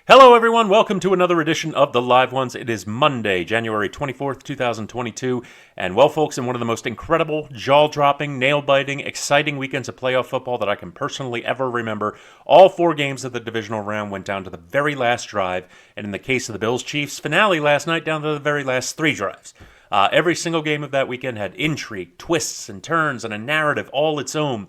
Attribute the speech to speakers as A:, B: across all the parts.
A: Hello, everyone. Welcome to another edition of The Live Ones. It is Monday, January 24th, 2022. And, well, folks, in one of the most incredible, jaw-dropping, nail-biting, exciting weekends of playoff football that I can personally ever remember, all four games of the divisional round went down to the very last drive. And in the case of the Bills-Chiefs finale last night, down to the very last three drives. Every single game of that weekend had intrigue, twists, and turns, and a narrative all its own.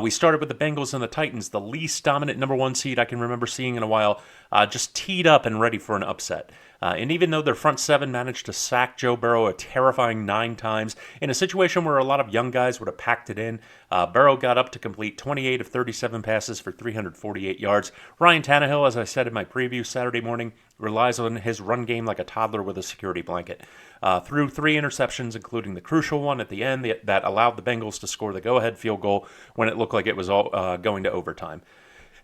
A: We started with the Bengals and the Titans, the least dominant number one seed I can remember seeing in a while, just teed up and ready for an upset. And even though their front seven managed to sack Joe Burrow a terrifying 9 times, in a situation where a lot of young guys would have packed it in, Burrow got up to complete 28 of 37 passes for 348 yards. Ryan Tannehill, as I said in my preview Saturday morning, relies on his run game like a toddler with a security blanket. Threw 3 interceptions, including the crucial one at the end that allowed the Bengals to score the go-ahead field goal when it looked like it was all going to overtime.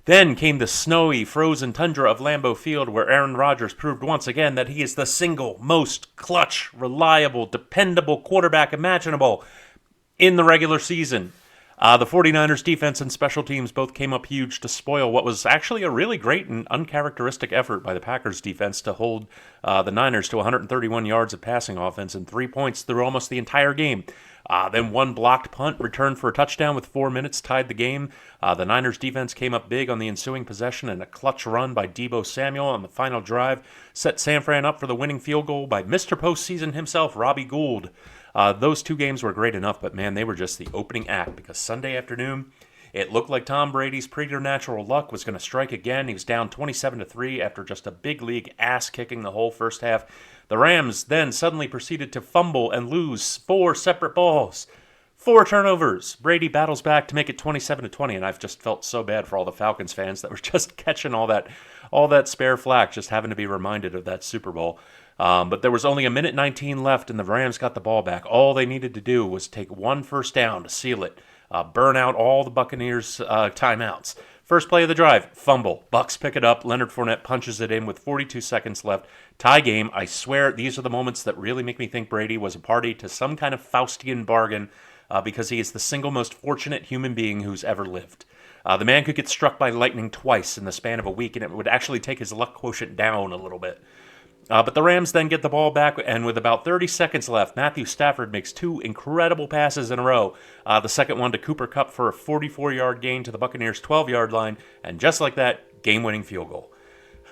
A: Then came the snowy, frozen tundra of Lambeau Field, where Aaron Rodgers proved once again that he is the single most clutch, reliable, dependable quarterback imaginable in the regular season. The 49ers defense and special teams both came up huge to spoil what was actually a really great and uncharacteristic effort by the Packers defense to hold the Niners to 131 yards of passing offense and 3 points through almost the entire game. Then one blocked punt returned for a touchdown with 4 minutes tied the game. The Niners defense came up big on the ensuing possession, and a clutch run by Deebo Samuel on the final drive set San Fran up for the winning field goal by Mr. Postseason himself, Robbie Gould. Those 2 games were great enough, but man, they were just the opening act, because Sunday afternoon, it looked like Tom Brady's preternatural luck was going to strike again. He was down 27-3 after just a big league ass-kicking the whole first half. The Rams then suddenly proceeded to fumble and lose 4 separate balls. 4 turnovers. Brady battles back to make it 27-20, and I've just felt so bad for all the Falcons fans that were just catching all that spare flack, just having to be reminded of that Super Bowl. But there was only 1:19 left, and the Rams got the ball back. All they needed to do was take 1 first down to seal it, burn out all the Buccaneers' timeouts. First play of the drive, fumble. Bucs pick it up. Leonard Fournette punches it in with 42 seconds left. Tie game. I swear these are the moments that really make me think Brady was a party to some kind of Faustian bargain, because he is the single most fortunate human being who's ever lived. The man could get struck by lightning twice in the span of a week, and it would actually take his luck quotient down a little bit. But the Rams then get the ball back, and with about 30 seconds left, Matthew Stafford makes 2 incredible passes in a row. The second one to Cooper Kupp for a 44-yard gain to the Buccaneers' 12-yard line, and just like that, game-winning field goal.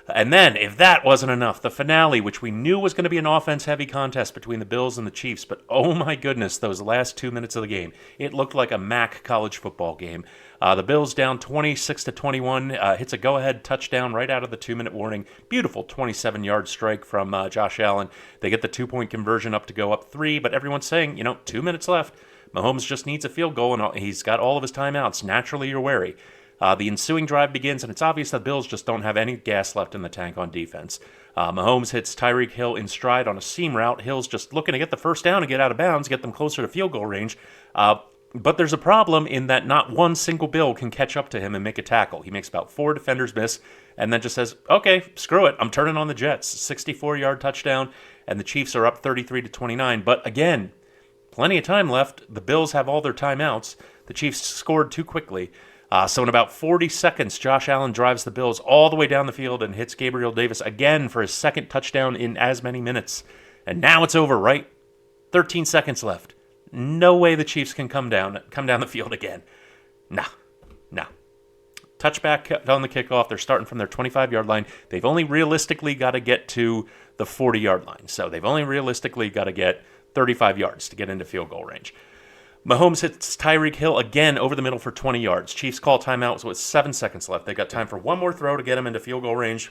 A: And then, if that wasn't enough, the finale, which we knew was going to be an offense-heavy contest between the Bills and the Chiefs, but oh my goodness, those last 2 minutes of the game, it looked like a MAC college football game. The Bills down 26-21, hits a go-ahead touchdown right out of the 2-minute warning. Beautiful 27-yard strike from Josh Allen. They get the 2-point conversion up to go up 3, but everyone's saying, 2 minutes left. Mahomes just needs a field goal, and he's got all of his timeouts. Naturally, you're wary. The ensuing drive begins, and it's obvious the Bills just don't have any gas left in the tank on defense. Mahomes hits Tyreek Hill in stride on a seam route. Hill's just looking to get the first down and get out of bounds, get them closer to field goal range. But there's a problem in that not one single Bill can catch up to him and make a tackle. He makes about 4 defenders miss, and then just says, okay, screw it, I'm turning on the Jets. 64-yard touchdown, and the Chiefs are up 33-29. But again, plenty of time left. The Bills have all their timeouts. The Chiefs scored too quickly. So in about 40 seconds, Josh Allen drives the Bills all the way down the field and hits Gabriel Davis again for his second touchdown in as many minutes. And now it's over, right? 13 seconds left. No way the Chiefs can come down the field again. Nah. Touchback on the kickoff. They're starting from their 25-yard line. They've only realistically got to get to the 40-yard line. So they've only realistically got to get 35 yards to get into field goal range. Mahomes hits Tyreek Hill again over the middle for 20 yards. Chiefs call timeout with 7 seconds left. They got time for one more throw to get him into field goal range.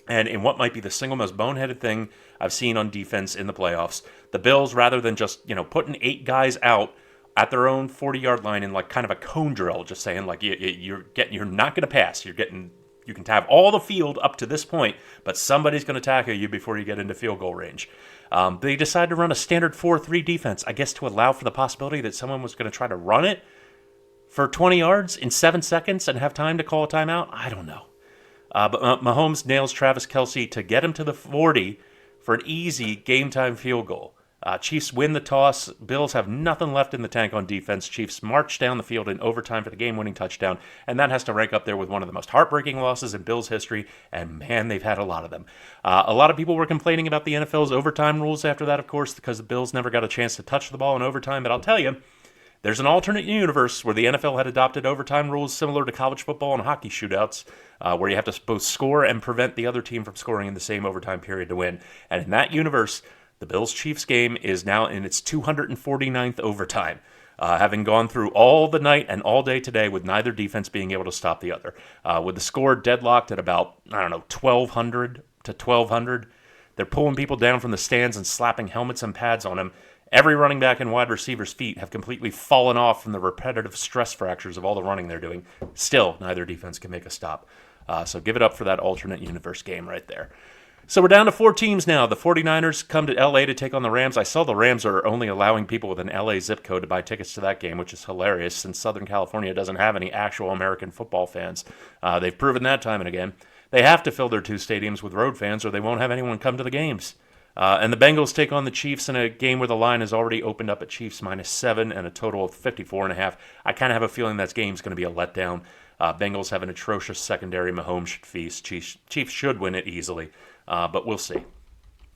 A: And in what might be the single most boneheaded thing I've seen on defense in the playoffs, the Bills, rather than just putting 8 guys out at their own 40-yard line in like kind of a cone drill, just saying like you're not going to pass. You can have all the field up to this point, but somebody's going to tackle you before you get into field goal range. They decided to run a standard 4-3 defense, I guess to allow for the possibility that someone was going to try to run it for 20 yards in 7 seconds and have time to call a timeout. I don't know. But Mahomes nails Travis Kelce to get him to the 40 for an easy game-time field goal. Chiefs win the toss. Bills have nothing left in the tank on defense. Chiefs march down the field in overtime for the game-winning touchdown, and that has to rank up there with one of the most heartbreaking losses in Bills history, and man, they've had a lot of them. A lot of people were complaining about the NFL's overtime rules after that, of course, because the Bills never got a chance to touch the ball in overtime, but I'll tell you, there's an alternate universe where the NFL had adopted overtime rules similar to college football and hockey shootouts, where you have to both score and prevent the other team from scoring in the same overtime period to win. And in that universe, the Bills-Chiefs game is now in its 249th overtime, having gone through all the night and all day today with neither defense being able to stop the other. With the score deadlocked at about, 1,200 to 1,200, they're pulling people down from the stands and slapping helmets and pads on them. Every running back and wide receiver's feet have completely fallen off from the repetitive stress fractures of all the running they're doing. Still, neither defense can make a stop. So give it up for that alternate universe game right there. So we're down to 4 teams now. The 49ers come to L.A. to take on the Rams. I saw the Rams are only allowing people with an L.A. zip code to buy tickets to that game, which is hilarious since Southern California doesn't have any actual American football fans. They've proven that time and again. They have to fill their 2 stadiums with road fans or they won't have anyone come to the games. And the Bengals take on the Chiefs in a game where the line has already opened up at Chiefs -7 and a total of 54.5. I kind of have a feeling that game's going to be a letdown. Bengals have an atrocious secondary. Mahomes should feast. Chiefs should win it easily. But we'll see.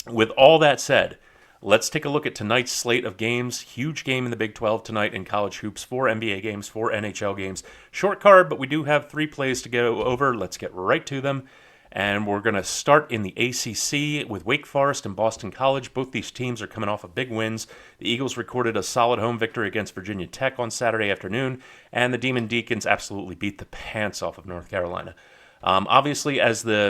A: With all that said, let's take a look at tonight's slate of games. Huge game in the Big 12 tonight in college hoops. 4 NBA games, 4 NHL games. Short card, but we do have 3 plays to go over. Let's get right to them. And we're going to start in the ACC with Wake Forest and Boston College. Both these teams are coming off of big wins. The Eagles recorded a solid home victory against Virginia Tech on Saturday afternoon, and the Demon Deacons absolutely beat the pants off of North Carolina. Obviously, as the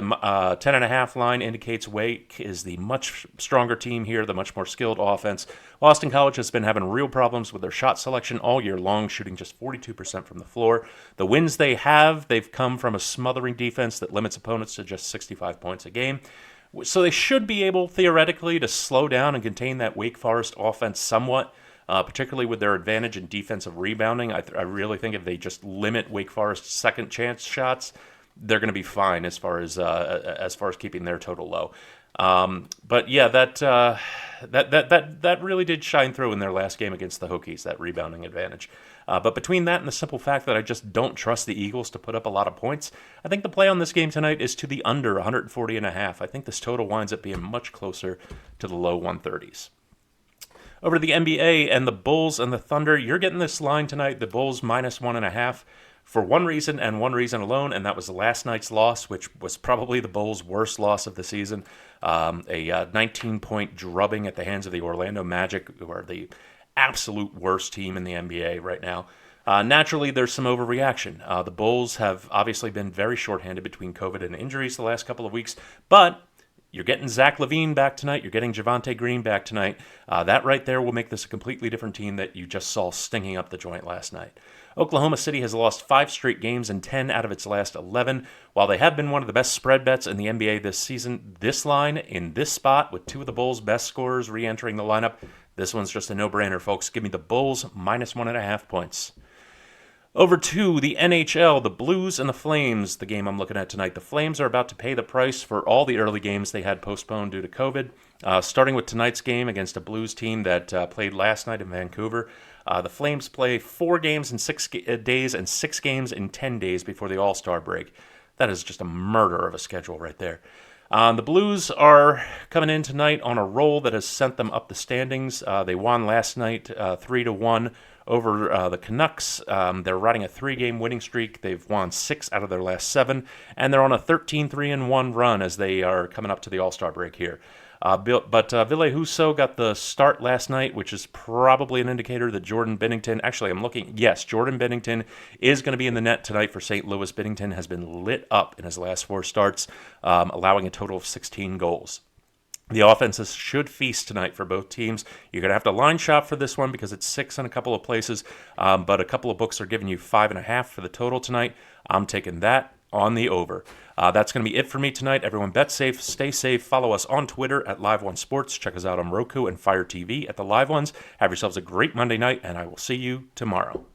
A: 10.5 line indicates, Wake is the much stronger team here, the much more skilled offense. Boston College has been having real problems with their shot selection all year long, shooting just 42% from the floor. The wins they've come from a smothering defense that limits opponents to just 65 points a game. So they should be able, theoretically, to slow down and contain that Wake Forest offense somewhat. Particularly with their advantage in defensive rebounding. I really think if they just limit Wake Forest's second chance shots, they're going to be fine as far as keeping their total low. But yeah, that really did shine through in their last game against the Hokies, that rebounding advantage. But between that and the simple fact that I just don't trust the Eagles to put up a lot of points, I think the play on this game tonight is to the under 140.5. I think this total winds up being much closer to the low 130s. Over to the NBA and the Bulls and the Thunder, you're getting this line tonight, the Bulls -1.5. For one reason and one reason alone, and that was last night's loss, which was probably the Bulls' worst loss of the season. A 19-point drubbing at the hands of the Orlando Magic, who are the absolute worst team in the NBA right now. Naturally, there's some overreaction. The Bulls have obviously been very shorthanded between COVID and injuries the last couple of weeks, but you're getting Zach LaVine back tonight. You're getting Javonte Green back tonight. That right there will make this a completely different team that you just saw stinging up the joint last night. Oklahoma City has lost 5 straight games and 10 out of its last 11. While they have been one of the best spread bets in the NBA this season, this line in this spot with 2 of the Bulls' best scorers re-entering the lineup, this one's just a no-brainer, folks. Give me the Bulls -1.5 points. Over to the NHL, the Blues and the Flames, the game I'm looking at tonight. The Flames are about to pay the price for all the early games they had postponed due to COVID. Starting with tonight's game against a Blues team that played last night in Vancouver. The Flames play 4 games in 6 days and 6 games in 10 days before the All-Star break. That is just a murder of a schedule right there. The Blues are coming in tonight on a roll that has sent them up the standings. They won last night 3-1 over the Canucks. They're riding a 3-game winning streak. They've won 6 out of their last 7, and they're on a 13-3-1 run as they are coming up to the All-Star break here. But Ville Husso got the start last night, which is probably an indicator that Jordan Binnington, actually I'm looking, yes, Jordan Binnington is going to be in the net tonight for St. Louis. Binnington has been lit up in his last 4 starts, allowing a total of 16 goals. The offenses should feast tonight for both teams. You're going to have to line shop for this one because it's 6 in a couple of places, but a couple of books are giving you 5.5 for the total tonight. I'm taking that on the over. That's going to be it for me tonight. Everyone bet safe, stay safe. Follow us on Twitter at Live One Sports. Check us out on Roku and Fire TV at the Live Ones. Have yourselves a great Monday night, and I will see you tomorrow.